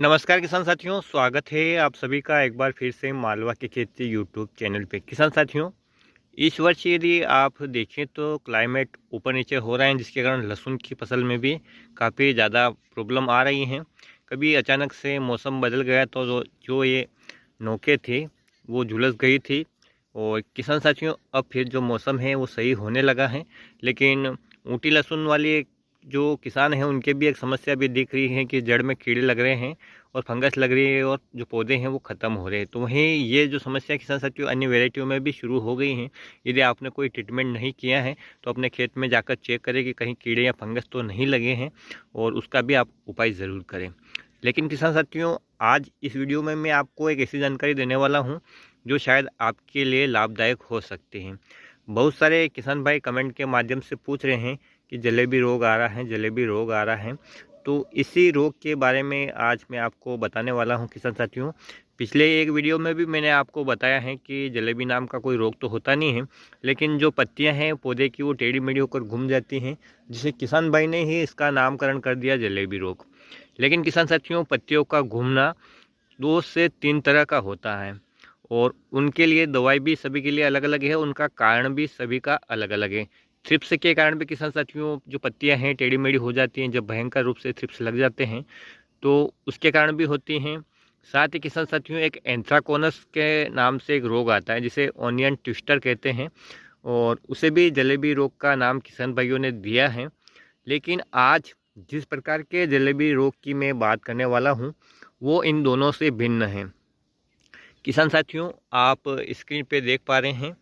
नमस्कार किसान साथियों, स्वागत है आप सभी का एक बार फिर से मालवा की खेती यूट्यूब चैनल पे। किसान साथियों, इस वर्ष यदि आप देखें तो क्लाइमेट ऊपर नीचे हो रहा है, जिसके कारण लहसुन की फसल में भी काफ़ी ज़्यादा प्रॉब्लम आ रही हैं। कभी अचानक से मौसम बदल गया तो जो ये नोकें थी वो झुलस गई थी। और किसान साथियों, अब फिर जो मौसम है वो सही होने लगा है, लेकिन ऊँटी लहसुन वाले जो किसान हैं उनके भी एक समस्या भी दिख रही है कि जड़ में कीड़े लग रहे हैं और फंगस लग रही है और जो पौधे हैं वो ख़त्म हो रहे हैं। तो वहीं ये जो समस्या किसान साथियों अन्य वैरायटियों में भी शुरू हो गई हैं। यदि आपने कोई ट्रीटमेंट नहीं किया है तो अपने खेत में जाकर चेक करें कि कहीं कीड़े या फंगस तो नहीं लगे हैं, और उसका भी आप उपाय ज़रूर करें। लेकिन किसान साथियों, आज इस वीडियो में मैं आपको एक ऐसी जानकारी देने वाला हूँ जो शायद आपके लिए लाभदायक हो सकती है। बहुत सारे किसान भाई कमेंट के माध्यम से पूछ रहे हैं कि जलेबी रोग आ रहा है, जलेबी रोग आ रहा है। तो इसी रोग के बारे में आज मैं आपको बताने वाला हूं किसान साथियों। पिछले एक वीडियो में भी मैंने आपको बताया है कि जलेबी नाम का कोई रोग तो होता नहीं है, लेकिन जो पत्तियां हैं पौधे की वो टेढ़ी मेढ़ी होकर घूम जाती हैं, जिसे किसान भाई ने ही इसका नामकरण कर दिया जलेबी रोग। लेकिन किसान साथियों, पत्तियों का घूमना 2 से 3 तरह का होता है और उनके लिए दवाई भी सभी के लिए अलग अलग है, उनका कारण भी सभी का अलग अलग है। थ्रिप्स के कारण भी किसान साथियों जो पत्तियां हैं टेढ़ी मेढ़ी हो जाती हैं, जब भयंकर रूप से थ्रिप्स लग जाते हैं तो उसके कारण भी होती हैं। साथ ही किसान साथियों, एक एंथ्राकोनस के नाम से एक रोग आता है जिसे ऑनियन ट्विस्टर कहते हैं, और उसे भी जलेबी रोग का नाम किसान भाइयों ने दिया है। लेकिन आज जिस प्रकार के जलेबी रोग की मैं बात करने वाला हूँ वो इन दोनों से भिन्न है। किसान साथियों, आप स्क्रीन पे देख पा रहे हैं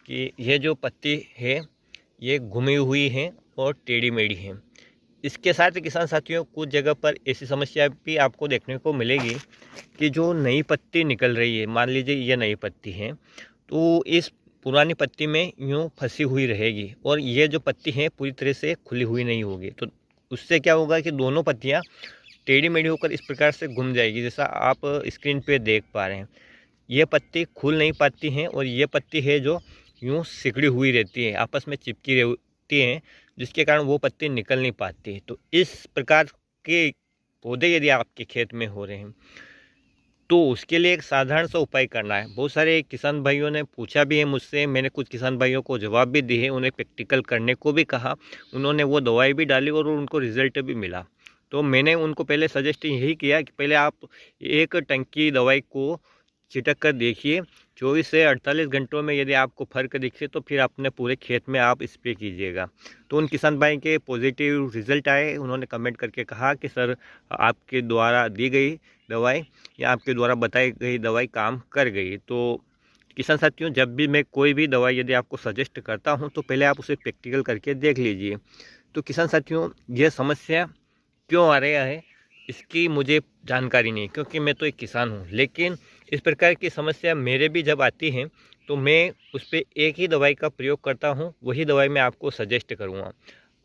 कि ये जो पत्ती है ये घुमी हुई है और टेढ़ी मेढ़ी है। इसके साथ ही किसान साथियों, कुछ जगह पर ऐसी समस्या भी आपको देखने को मिलेगी कि जो नई पत्ती निकल रही है, मान लीजिए ये नई पत्ती है, तो इस पुरानी पत्ती में यूँ फंसी हुई रहेगी और ये जो पत्ती है पूरी तरह से खुली हुई नहीं होगी। तो उससे क्या होगा कि दोनों पत्तियाँ टेढ़ी मेढ़ी होकर इस प्रकार से घूम जाएगी, जैसा आप स्क्रीन पे देख पा रहे हैं। ये पत्ती खुल नहीं पाती हैं और ये पत्ती है जो यूँ सिकुड़ी हुई रहती है, आपस में चिपकी रहती हैं, जिसके कारण वो पत्ती निकल नहीं पाती। तो इस प्रकार के पौधे यदि आपके खेत में हो रहे हैं तो उसके लिए एक साधारण सा उपाय करना है। बहुत सारे किसान भाइयों ने पूछा भी है मुझसे, मैंने कुछ किसान भाइयों को जवाब भी दिए, उन्हें प्रैक्टिकल करने को भी कहा, उन्होंने वो दवाई भी डाली और उनको रिजल्ट भी मिला। तो मैंने उनको पहले सजेस्ट यही किया कि पहले आप एक टंकी दवाई को छिटक कर देखिए, 24 से 48 घंटों में यदि आपको फ़र्क दिखे तो फिर अपने पूरे खेत में आप स्प्रे कीजिएगा। तो उन किसान भाई के पॉजिटिव रिजल्ट आए, उन्होंने कमेंट करके कहा कि सर, आपके द्वारा दी गई दवाई या आपके द्वारा बताई गई दवाई काम कर गई। तो किसान साथियों, जब भी मैं कोई भी दवाई यदि आपको सजेस्ट करता हूं तो पहले आप उसे प्रैक्टिकल करके देख लीजिए। तो किसान साथियों, यह समस्या क्यों आ रहा है इसकी मुझे जानकारी नहीं, क्योंकि मैं तो एक किसान हूँ। लेकिन इस प्रकार की समस्या मेरे भी जब आती है तो मैं उस पर एक ही दवाई का प्रयोग करता हूँ, वही दवाई मैं आपको सजेस्ट करूँगा।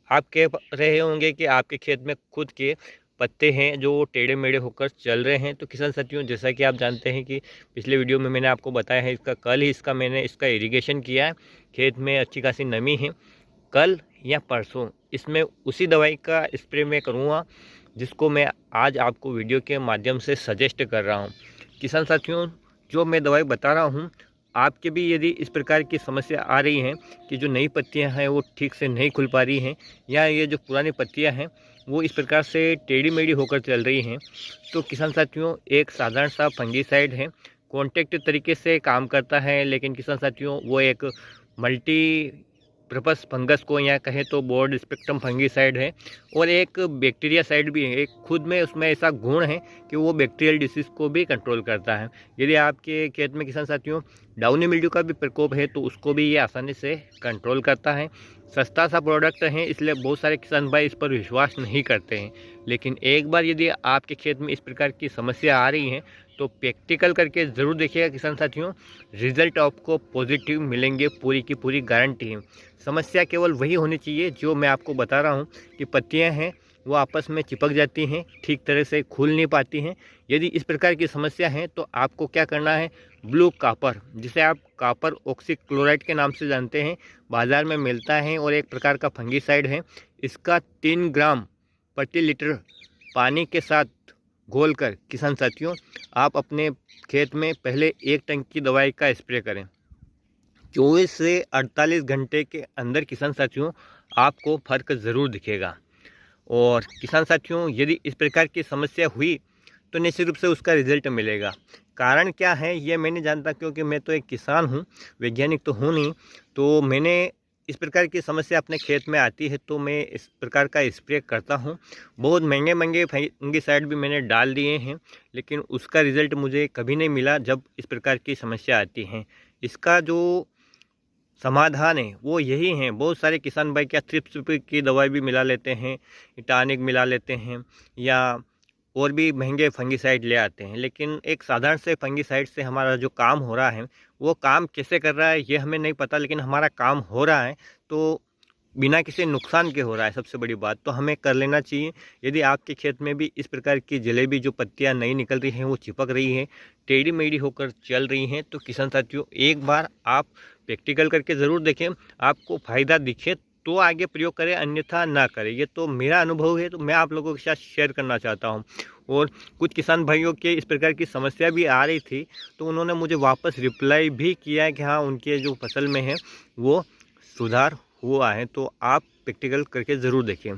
आप कह रहे होंगे कि आपके खेत में खुद के पत्ते हैं जो टेढ़े मेढ़े होकर चल रहे हैं। तो किसान साथियों, जैसा कि आप जानते हैं कि पिछले वीडियो में मैंने आपको बताया है, कल ही मैंने इसका इरिगेशन किया है, खेत में अच्छी खासी नमी है। कल या परसों इसमें उसी दवाई का स्प्रे मैं करूँगा जिसको मैं आज आपको वीडियो के माध्यम से सजेस्ट कर रहा हूँ। किसान साथियों, जो मैं दवाई बता रहा हूँ, आपके भी यदि इस प्रकार की समस्या आ रही है कि जो नई पत्तियां हैं वो ठीक से नहीं खुल पा रही हैं, या ये जो पुरानी पत्तियां हैं वो इस प्रकार से टेढ़ी मेढ़ी होकर चल रही हैं, तो किसान साथियों, एक साधारण सा फंगीसाइड है, कॉन्टैक्ट तरीके से काम करता है, लेकिन किसान साथियों वो एक मल्टी पर्पस फंगस को या कहें तो ब्रॉड स्पेक्ट्रम फंगीसाइड है, और एक बैक्टीरिया साइड भी है। एक खुद में उसमें ऐसा गुण है कि वो बैक्टीरियल डिसीज़ को भी कंट्रोल करता है। यदि आपके खेत में किसान साथियों डाउनी मिल्ड्यू का भी प्रकोप है तो उसको भी ये आसानी से कंट्रोल करता है। सस्ता सा प्रोडक्ट है, इसलिए बहुत सारे किसान भाई इस पर विश्वास नहीं करते हैं। लेकिन एक बार यदि आपके खेत में इस प्रकार की समस्या आ रही है तो प्रैक्टिकल करके ज़रूर देखिएगा किसान साथियों, रिजल्ट आपको पॉजिटिव मिलेंगे, पूरी की पूरी गारंटी है। समस्या केवल वही होनी चाहिए जो मैं आपको बता रहा हूँ कि पत्तियाँ हैं वो आपस में चिपक जाती हैं, ठीक तरह से खुल नहीं पाती हैं। यदि इस प्रकार की समस्या है तो आपको क्या करना है, ब्लू कॉपर, जिसे आप कॉपर ऑक्सीक्लोराइड के नाम से जानते हैं, बाज़ार में मिलता है और एक प्रकार का फंगीसाइड है। इसका 3 ग्राम प्रति लीटर पानी के साथ घोलकर किसान साथियों आप अपने खेत में पहले 1 टंकी दवाई का स्प्रे करें। 24 से 48 घंटे के अंदर किसान साथियों आपको फर्क ज़रूर दिखेगा। और किसान साथियों यदि इस प्रकार की समस्या हुई तो निश्चित रूप से उसका रिजल्ट मिलेगा। कारण क्या है ये मैं नहीं जानता, क्योंकि मैं तो एक किसान हूँ, वैज्ञानिक तो हूँ नहीं। तो मैंने इस प्रकार की समस्या अपने खेत में आती है तो मैं इस प्रकार का स्प्रे करता हूँ। बहुत महंगे महंगे फंगिसाइड भी मैंने डाल दिए हैं, लेकिन उसका रिज़ल्ट मुझे कभी नहीं मिला जब इस प्रकार की समस्या आती है। इसका जो समाधान है वो यही है, बहुत सारे किसान भाई क्या थ्रिप्स की दवाई भी मिला लेते हैं, टानिक मिला लेते हैं, या और भी महंगे फंगिसाइड ले आते हैं। लेकिन एक साधारण से फंगिसाइड से हमारा जो काम हो रहा है वो काम कैसे कर रहा है ये हमें नहीं पता, लेकिन हमारा काम हो रहा है तो बिना किसी नुकसान के हो रहा है। सबसे बड़ी बात तो हमें कर लेना चाहिए। यदि आपके खेत में भी इस प्रकार की जलेबी जो पत्तियां नई निकल रही हैं वो चिपक रही हैं, टेढ़ी मेढ़ी होकर चल रही हैं, तो किसान साथियों एक बार आप प्रैक्टिकल करके ज़रूर देखें। आपको फ़ायदा दिखे तो आगे प्रयोग करें, अन्यथा ना करें। ये तो मेरा अनुभव है, तो मैं आप लोगों के साथ शेयर करना चाहता हूँ। और कुछ किसान भाइयों के इस प्रकार की समस्या भी आ रही थी तो उन्होंने मुझे वापस रिप्लाई भी किया है कि हाँ उनके जो फसल में है वो सुधार हुआ है। तो आप प्रैक्टिकल करके ज़रूर देखें।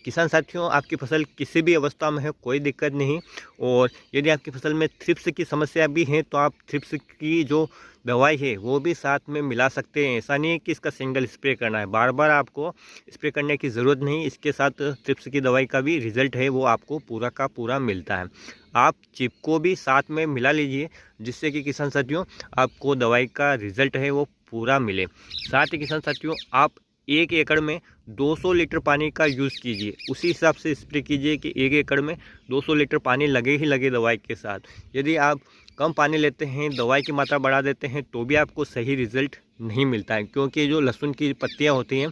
किसान साथियों आपकी फसल किसी भी अवस्था में है कोई दिक्कत नहीं। और यदि आपकी फसल में थ्रिप्स की समस्या भी है तो आप थ्रिप्स की जो दवाई है वो भी साथ में मिला सकते हैं। ऐसा नहीं है कि इसका सिंगल स्प्रे करना है, बार बार आपको स्प्रे करने की ज़रूरत नहीं। इसके साथ थ्रिप्स की दवाई का भी रिज़ल्ट है वो आपको पूरा का पूरा मिलता है। आप चिप को भी साथ में मिला लीजिए जिससे कि किसान साथियों आपको दवाई का रिज़ल्ट है वो पूरा मिले। साथ ही किसान साथियों आप 1 एकड़ में 200 लीटर पानी का यूज़ कीजिए, उसी हिसाब से स्प्रे कीजिए कि 1 एकड़ में 200 लीटर पानी लगे ही लगे दवाई के साथ। यदि आप कम पानी लेते हैं, दवाई की मात्रा बढ़ा देते हैं तो भी आपको सही रिज़ल्ट नहीं मिलता है, क्योंकि जो लहसुन की पत्तियां होती हैं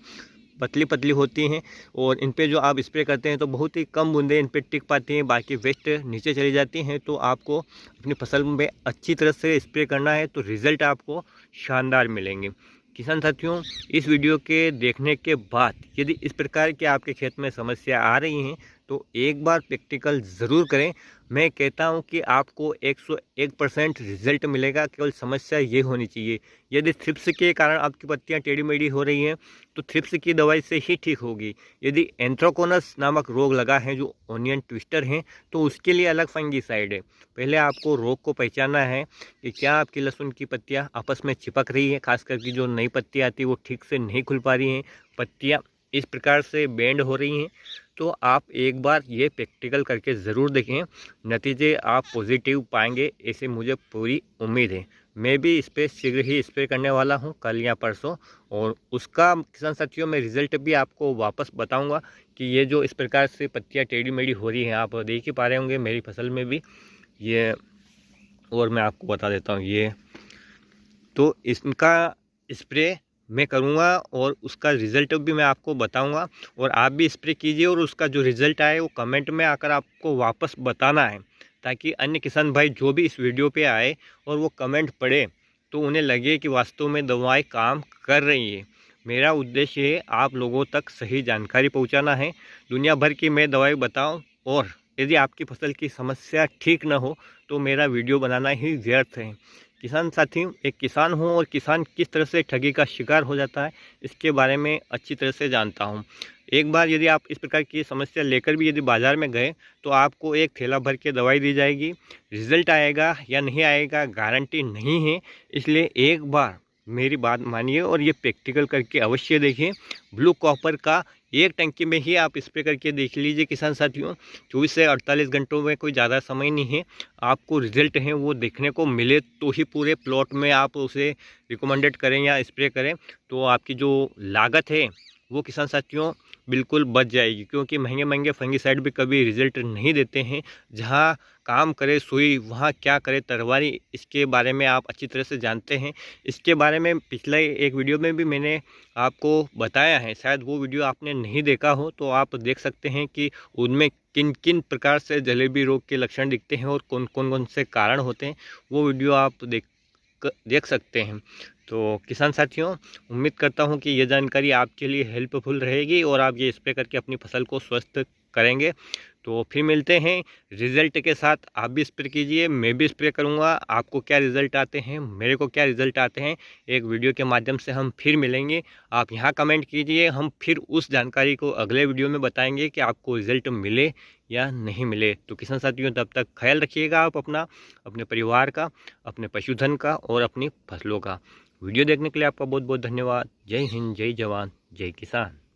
पतली पतली होती हैं और इन पे जो आप स्प्रे करते हैं तो बहुत ही कम बूंदें इन पे टिक पाती हैं, बाकी वेस्ट नीचे चली जाती हैं। तो आपको अपनी फसल में अच्छी तरह से स्प्रे करना है तो रिज़ल्ट आपको शानदार मिलेंगे। किसान साथियों इस वीडियो के देखने के बाद यदि इस प्रकार की आपके खेत में समस्या आ रही हैं तो एक बार प्रैक्टिकल ज़रूर करें। मैं कहता हूं कि आपको 101% रिजल्ट मिलेगा। केवल समस्या ये होनी चाहिए, यदि थ्रिप्स के कारण आपकी पत्तियां टेढ़ी मेढ़ी हो रही हैं तो थ्रिप्स की दवाई से ही ठीक होगी। यदि एंथ्राकोनस नामक रोग लगा है जो ओनियन ट्विस्टर हैं तो उसके लिए अलग फंगीसाइड है। पहले आपको रोग को पहचानना है कि क्या आपकी लहसुन की पत्तियां आपस में चिपक रही है, खास करके जो नई पत्तियां आती है वो ठीक से नहीं खुल पा रही हैं, पत्तियां इस प्रकार से बेंड हो रही हैं, तो आप एक बार ये प्रैक्टिकल करके ज़रूर देखें। नतीजे आप पॉजिटिव पाएंगे ऐसे मुझे पूरी उम्मीद है। मैं भी इस पर शीघ्र ही स्प्रे करने वाला हूं, कल या परसों, और उसका किसान साथियों में रिज़ल्ट भी आपको वापस बताऊंगा कि ये जो इस प्रकार से पत्तियां टेढ़ी मेढ़ी हो रही हैं आप देख ही पा रहे होंगे मेरी फसल में भी ये। और मैं आपको बता देता हूँ ये तो इसका स्प्रे मैं करूँगा और उसका रिज़ल्ट भी मैं आपको बताऊँगा, और आप भी स्प्रे कीजिए और उसका जो रिज़ल्ट आए वो कमेंट में आकर आपको वापस बताना है, ताकि अन्य किसान भाई जो भी इस वीडियो पे आए और वो कमेंट पढ़े तो उन्हें लगे कि वास्तव में दवाएं काम कर रही है। मेरा उद्देश्य है आप लोगों तक सही जानकारी पहुंचाना है, दुनिया भर की मैं दवाई बताऊं, और यदि आपकी फसल की समस्या ठीक न हो तो मेरा वीडियो बनाना ही व्यर्थ है। किसान साथी एक किसान हूँ और किसान किस तरह से ठगी का शिकार हो जाता है इसके बारे में अच्छी तरह से जानता हूँ। एक बार यदि आप इस प्रकार की समस्या लेकर भी यदि बाज़ार में गए तो आपको एक थैला भर के दवाई दी जाएगी, रिज़ल्ट आएगा या नहीं आएगा गारंटी नहीं है। इसलिए एक बार मेरी बात मानिए और ये प्रैक्टिकल करके अवश्य देखिए। ब्लू कॉपर का 1 टंकी में ही आप स्प्रे करके देख लीजिए किसान साथियों। 24 से 48 घंटों में कोई ज़्यादा समय नहीं है, आपको रिज़ल्ट है वो देखने को मिले तो ही पूरे प्लॉट में आप उसे रिकमेंडेड करें या स्प्रे करें, तो आपकी जो लागत है वो किसान साथियों बिल्कुल बच जाएगी। क्योंकि महंगे महंगे फंगिसाइड भी कभी रिज़ल्ट नहीं देते हैं, जहाँ काम करे सुई वहाँ क्या करे तरवारी, इसके बारे में आप अच्छी तरह से जानते हैं। इसके बारे में पिछले एक वीडियो में भी मैंने आपको बताया है, शायद वो वीडियो आपने नहीं देखा हो तो आप देख सकते हैं कि उनमें किन किन प्रकार से जलेबी रोग के लक्षण दिखते हैं और कौन कौन से कारण होते हैं, वो वीडियो आप देख सकते हैं। तो किसान साथियों उम्मीद करता हूं कि ये जानकारी आपके लिए हेल्पफुल रहेगी और आप ये स्प्रे करके अपनी फसल को स्वस्थ करेंगे। तो फिर मिलते हैं रिज़ल्ट के साथ। आप भी स्प्रे कीजिए, मैं भी स्प्रे करूँगा। आपको क्या रिज़ल्ट आते हैं, मेरे को क्या रिज़ल्ट आते हैं, एक वीडियो के माध्यम से हम फिर मिलेंगे। आप यहाँ कमेंट कीजिए, हम फिर उस जानकारी को अगले वीडियो में बताएंगे कि आपको रिज़ल्ट मिले या नहीं मिले। तो किसान साथियों, तब तक ख्याल रखिएगा आप अपना, अपने परिवार का, अपने पशुधन का और अपनी फसलों का। वीडियो देखने के लिए आपका बहुत बहुत धन्यवाद। जय हिंद, जय जवान, जय किसान।